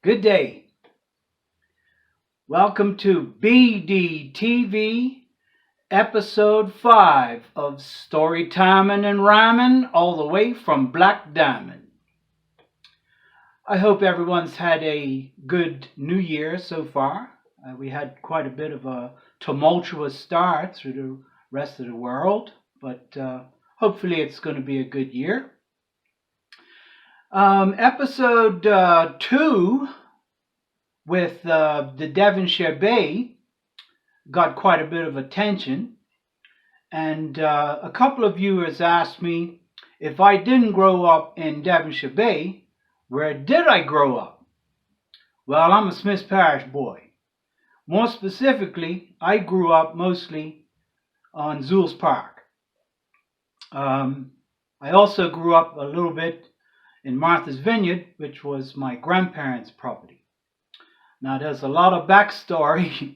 Good day. Welcome to BDTV, episode 5 of Story Timin and Rhymin, all the way from Black Diamon. I hope everyone's had a good new year so far. We had quite a bit of a tumultuous start through the rest of the world, but hopefully it's going to be a good year. Episode 2 with the Devonshire Bay got quite a bit of attention, and a couple of viewers asked me if I didn't grow up in Devonshire Bay, where did I grow up? Well, I'm a Smiths Parish boy. More specifically, I grew up mostly on Zul's Park. I also grew up a little bit in Martha's Vineyard, which was my grandparents' property. Now, there's a lot of backstory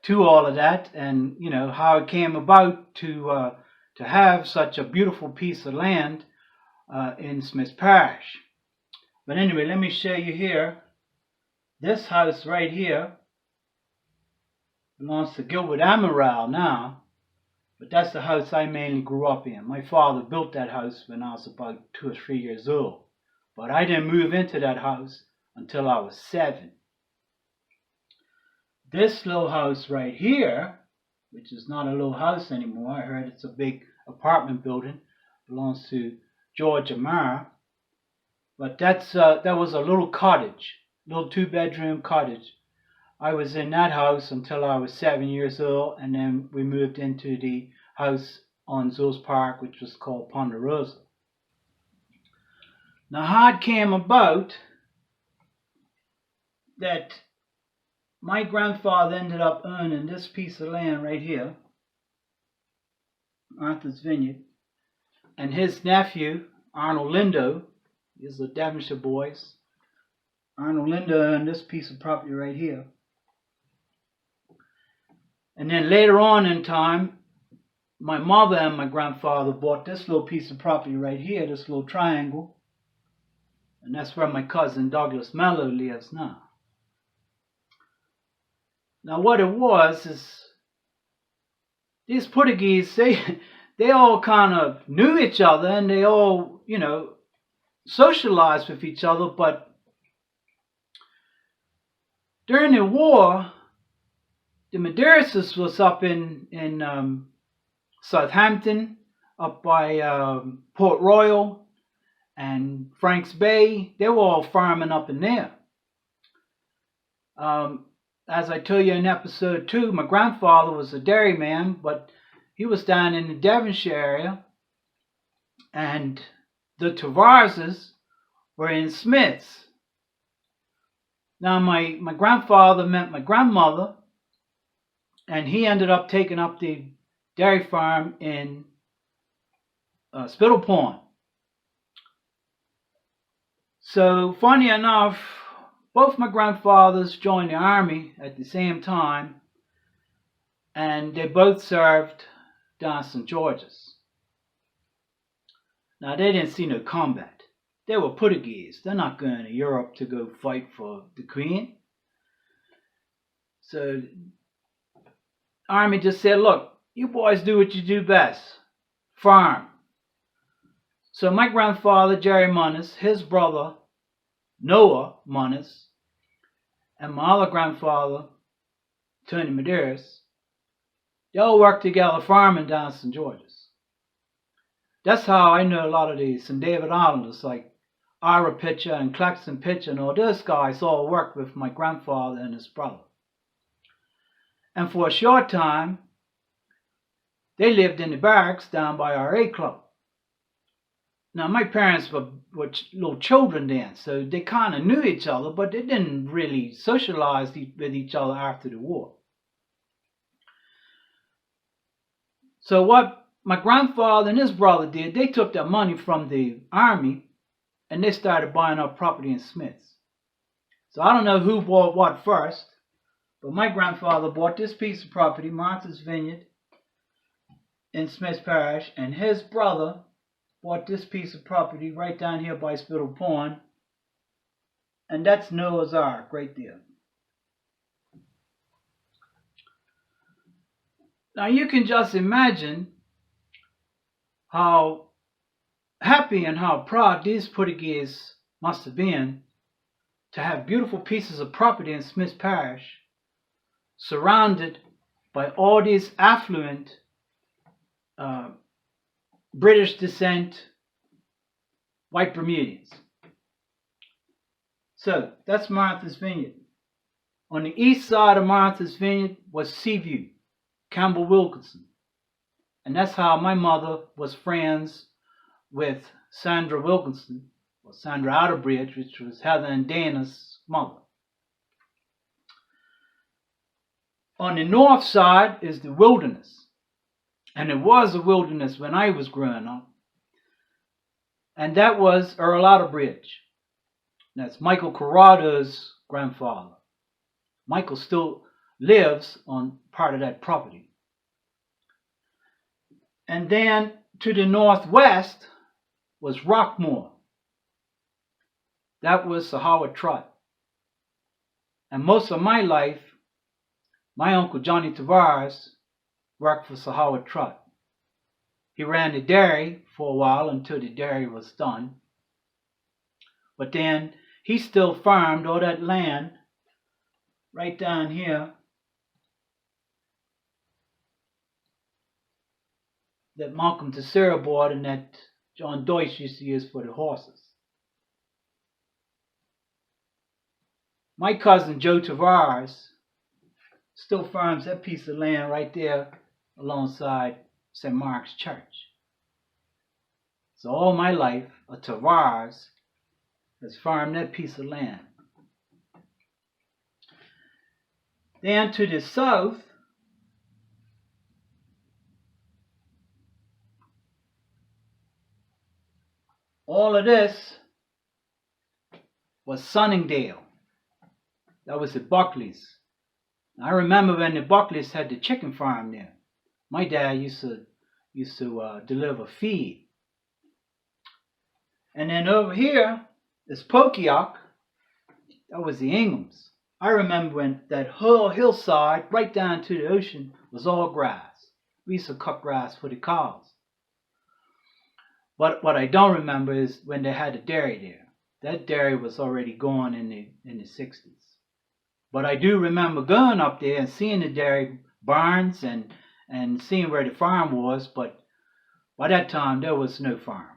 to all of that, and you know how it came about to have such a beautiful piece of land in Smiths Parish. But anyway, let me show you here. This house right here belongs to Gilbert Amaral now, but that's the house I mainly grew up in. My father built that house when I was about 2 or 3 years old, but I didn't move into that house until I was 7. This little house right here, which is not a little house anymore, I heard it's a big apartment building, belongs to George Amara, but that was a little cottage, little 2-bedroom cottage. I was in that house until I was 7 years old, and then we moved into the house on Zul's Park, which was called Ponderosa. Now, how it came about that my grandfather ended up owning this piece of land right here, Martha's Vineyard, and his nephew, Arnold Lindo, these are Devonshire boys. Arnold Lindo owned this piece of property right here. And then later on in time, my mother and my grandfather bought this little piece of property right here, this little triangle, and that's where my cousin Douglas Mello lives now. Now, what it was is these Portuguese, they all kind of knew each other, and they all, socialized with each other. But during the war, the Madeiras was up in Southampton, up by Port Royal and Franks Bay. They were all farming up in there. As I told you in episode 2, my grandfather was a dairyman, but he was down in the Devonshire area, and the Tavarses were in Smiths. Now, my grandfather met my grandmother, and he ended up taking up the dairy farm in Spittle Pond. So, funny enough, both my grandfathers joined the army at the same time, and they both served down St. George's. Now, they didn't see no combat. They were Portuguese. They're not going to Europe to go fight for the Queen. So, Army just said, look, you boys do what you do best. Farm. So my grandfather, Jerry Munnis, his brother, Noah Munnis, and my other grandfather, Tony Medeiros, they all worked together farming down St. George's. That's how I know a lot of the St. David Islanders, like Ira Pitcher and Claxton Pitcher and all those guys all worked with my grandfather and his brother. And for a short time, they lived in the barracks down by our A Club. Now, my parents were little children then, so they kind of knew each other, but they didn't really socialize with each other after the war. So what my grandfather and his brother did, they took their money from the army and they started buying up property in Smiths. So I don't know who bought what first, but my grandfather bought this piece of property, Martha's Vineyard, in Smiths Parish, and his brother bought this piece of property right down here by Spittle Pond And that's Noah's Ark right there. Now you can just imagine how happy and how proud these Portuguese must have been to have beautiful pieces of property in Smith's Parish, surrounded by all these affluent British descent white Bermudians. So that's Martha's Vineyard. On the east side of Martha's Vineyard was Seaview, Campbell Wilkinson. And that's how my mother was friends with Sandra Wilkinson, or Sandra Outerbridge, which was Heather and Dana's mother. On the north side is the wilderness. And it was a wilderness when I was growing up. And that was Earl Outerbridge. That's Michael Corrado's grandfather. Michael still lives on part of that property. And then to the northwest was Rockmore. That was Sir Howard Trott. And most of my life, my uncle Johnny Tavares worked for Sir Howard Trott. He ran the dairy for a while until the dairy was done. But then he still farmed all that land right down here that Malcolm Teixeira bought and that John Deutsch used to use for the horses. My cousin Joe Tavares still farms that piece of land right there alongside St. Mark's Church. So all my life, a Tavares has farmed that piece of land. Then to the south, all of this was Sunningdale. That was the Buckleys. I remember when the Buckleys had the chicken farm there. My dad used to deliver feed. And then over here is Pokioc. That was the Inghams. I remember when that whole hillside right down to the ocean was all grass. We used to cut grass for the cows. But what I don't remember is when they had a dairy there. That dairy was already gone in the 60s. But I do remember going up there and seeing the dairy barns and seeing where the farm was, but by that time there was no farm.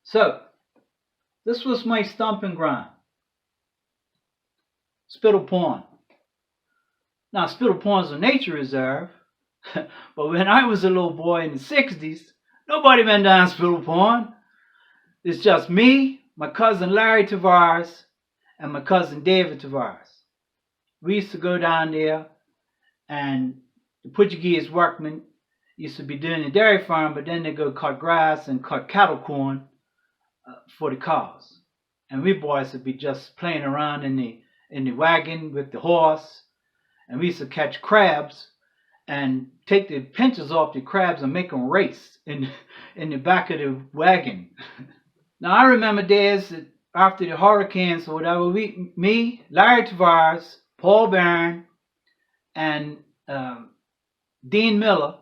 So, this was my stomping ground. Spittle Pond. Now, Spittle Pond's a nature reserve, but when I was a little boy in the 60s, nobody went down Spittle Pond. It's just me, my cousin Larry Tavares, and my cousin David Tavares. We used to go down there, and the Portuguese workmen used to be doing the dairy farm, but then they go cut grass and cut cattle corn for the cows. And we boys would be just playing around in the wagon with the horse, and we used to catch crabs and take the pinchers off the crabs and make them race in the back of the wagon. Now I remember days that after the hurricanes or whatever, me, Larry Tavares, Paul Barron, and Dean Miller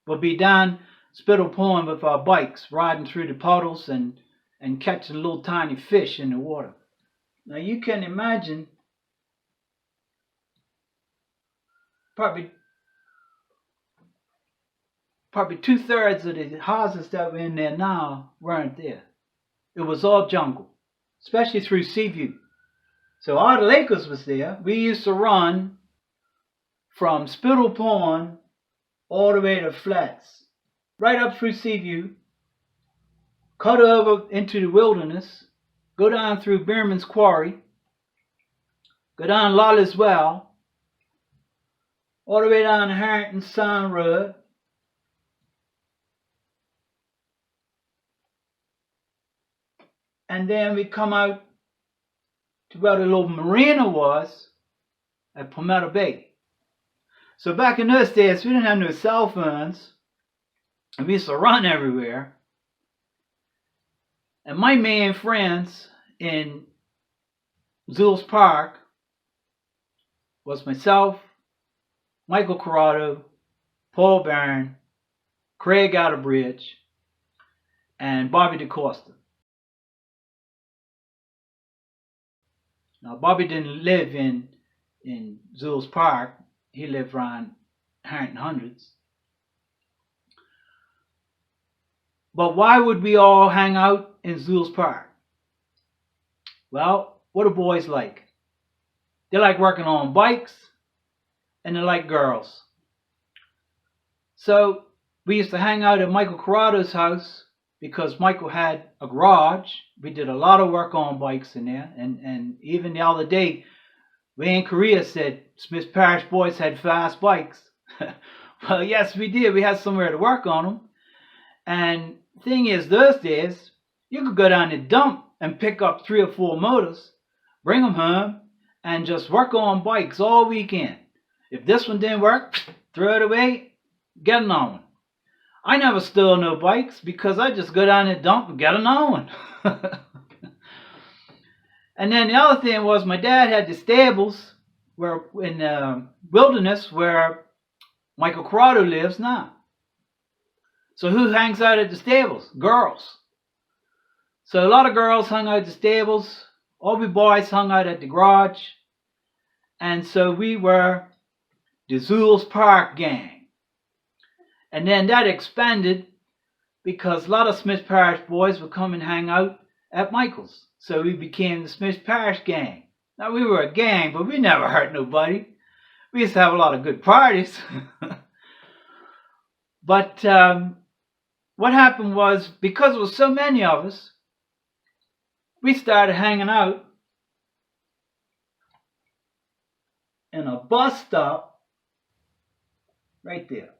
would be down Spittle Pond with our bikes, riding through the puddles and catching little tiny fish in the water. Now you can imagine probably 2/3 of the houses that were in there now weren't there. It was all jungle, especially through Seaview. So all the Lakers was there. We used to run from Spittle Pond all the way to Flats, right up through Seaview, cut over into the wilderness, go down through Bierman's Quarry, go down Lawler's Well, all the way down the Harrington Sound Road, and then we come out to where the little marina was at Palmetto Bay. So back in those days, we didn't have no cell phones, and we used to run everywhere. And my main friends in Zul's Park was myself, Michael Corrado, Paul Barron, Craig Outerbridge, and Bobby DeCosta. Now, Bobby didn't live in Zul's Park. He lived around Harrington Hundreds. But why would we all hang out in Zul's Park? Well, what do boys like? They like working on bikes, and they like girls. So we used to hang out at Michael Corrado's house because Michael had a garage. We did a lot of work on bikes in there. And even the other day, Ray in Korea said Smith Parish boys had fast bikes. Well, yes, we did. We had somewhere to work on them. And the thing is, those days, you could go down the dump and pick up 3 or 4 motors, bring them home, and just work on bikes all weekend. If this one didn't work, throw it away, get another one. I never stole no bikes because I just go down the dump and get another one. And then the other thing was my dad had the stables where in the wilderness where Michael Corrado lives now. So who hangs out at the stables? Girls. So a lot of girls hung out at the stables. All we boys hung out at the garage. And so we were the Zul's Park gang. And then that expanded because a lot of Smith Parish boys would come and hang out at Michael's. So we became the Smith Parish gang. Now we were a gang, but we never hurt nobody. We used to have a lot of good parties. But what happened was, because there was so many of us, we started hanging out in a bus stop right there.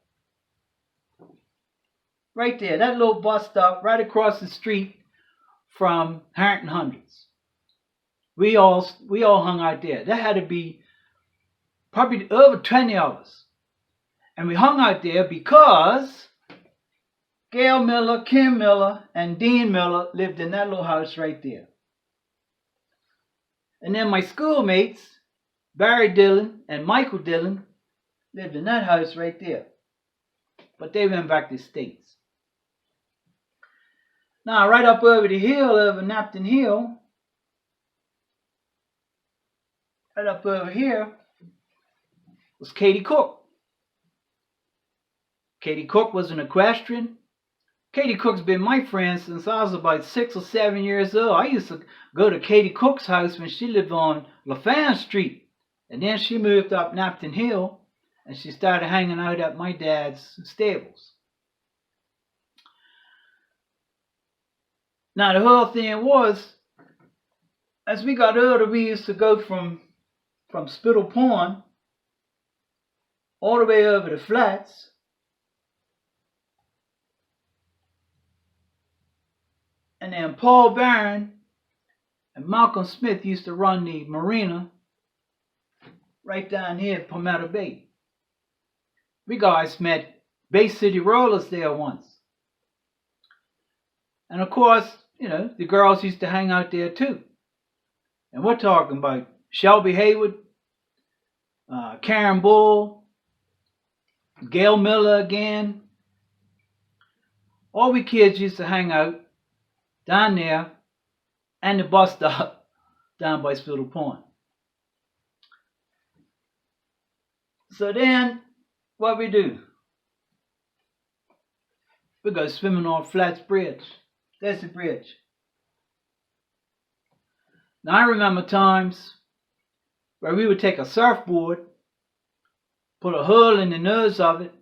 Right there, that little bus stop right across the street from Harrington Hundreds. We all hung out there. There had to be probably over 20 of us. And we hung out there because Gail Miller, Kim Miller, and Dean Miller lived in that little house right there. And then my schoolmates, Barry Dillon and Michael Dillon, lived in that house right there. But they went back to the States. Now, right up over the hill, over Napton Hill, right up over here, was Katie Cook. Katie Cook was an equestrian. Katie Cook's been my friend since I was about 6 or 7 years old. I used to go to Katie Cook's house when she lived on LaFan Street. And then she moved up Napton Hill, and she started hanging out at my dad's stables. Now, the whole thing was, as we got older, we used to go from Spittle Pond all the way over the flats. And then Paul Barron and Malcolm Smith used to run the marina right down here at Palmetto Bay. We guys met Bay City Rollers there once. And of course, you know, the girls used to hang out there too. And we're talking about Shelby Haywood, Karen Bull, Gail Miller again. All we kids used to hang out down there and the bus stop down by Spittle Pond. So then, what we do? We go swimming on Flats Bridge. There's the bridge. Now I remember times where we would take a surfboard, put a hole in the nose of it,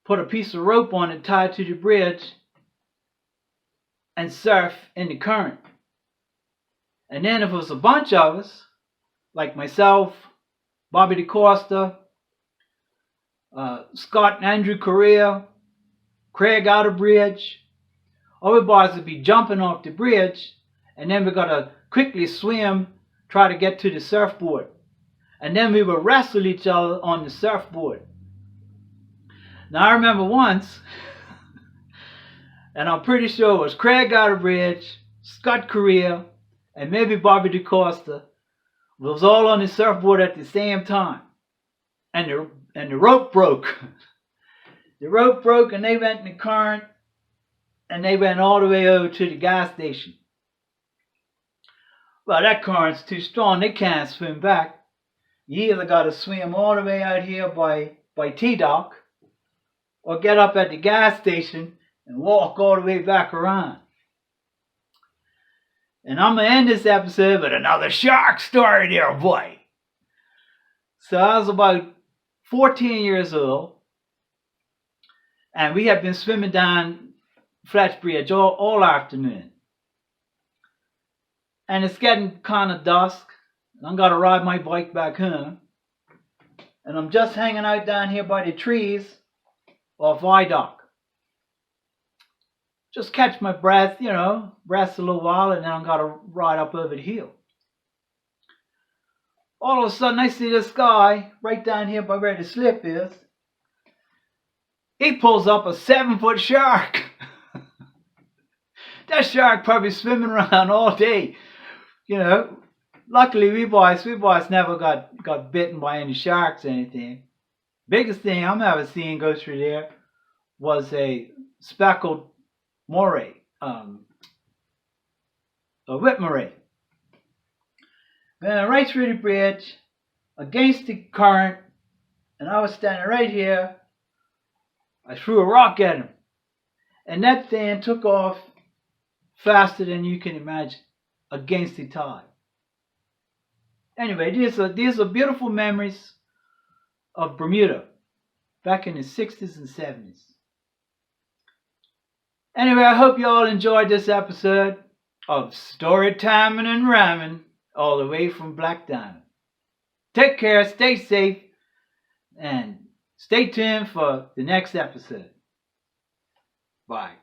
put a piece of rope on it tied to the bridge, and surf in the current. And then if it was a bunch of us, like myself, Bobby DeCosta, Scott and Andrew Correa, Craig Outerbridge, all we boys would be jumping off the bridge, and then we got to quickly swim, try to get to the surfboard. And then we would wrestle each other on the surfboard. Now I remember once, and I'm pretty sure it was Craig Outerbridge, Scott Correa, and maybe Bobby DeCosta was all on the surfboard at the same time. And the rope broke. The rope broke and they went in the current and they went all the way over to the gas station. Well, that current's too strong. They can't swim back. You either got to swim all the way out here by T-Dock or get up at the gas station and walk all the way back around. And I'm going to end this episode with another shark story there, boy. So I was about 14 years old, and we had been swimming down Fletch Bridge all afternoon. And it's getting kind of dusk. I'm going to ride my bike back home. And I'm just hanging out down here by the trees off Viaduct. Just catch my breath, rest a little while, and then I'm going to ride up over the hill. All of a sudden, I see this guy right down here by where the slip is. He pulls up a 7-foot shark. That shark probably swimming around all day. Luckily we boys never got bitten by any sharks or anything. Biggest thing I'm ever seeing go through there was a speckled moray, a whip moray. Then right through the bridge, against the current, and I was standing right here. I threw a rock at him, and that thing took off faster than you can imagine against the tide. Anyway, these are beautiful memories of Bermuda back in the 60s and 70s. Anyway, I hope you all enjoyed this episode of Story Timin and Rhymin, all the way from Black Diamon. Take care, stay safe, and stay tuned for the next episode. Bye.